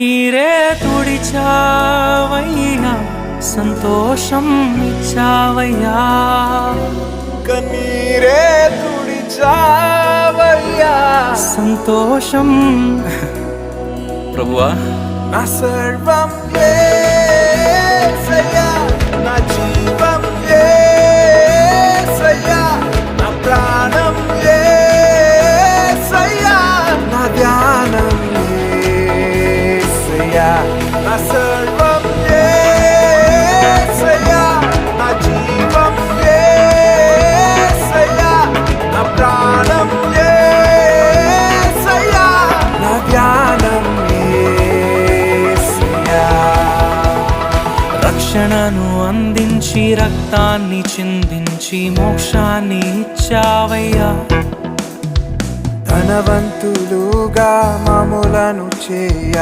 నీరే తుడిచావయ్యా, సంతోషం ఇచ్చావయ్యా. కన్నీరే తుడిచావయ్యా, సంతోషం. ప్రభువా, నా సర్వం యేసయ్యా, నా జీవం యేసయ్యా, నా ప్రాణం యేసయ్యా, నా ధ్యానం యేసయ్యా, నా సర్వం యేసయ్యా, నా జీవం యేసయ్యా, నా ప్రాణం యేసయ్యా, నా ధ్యానం యేసయ్యా. రక్షణను అందించి రక్తాన్ని చిందించి మోక్షాన్ని ఇచ్చావయ్యా. ధనవంతులుగా మమ్ములను చేయ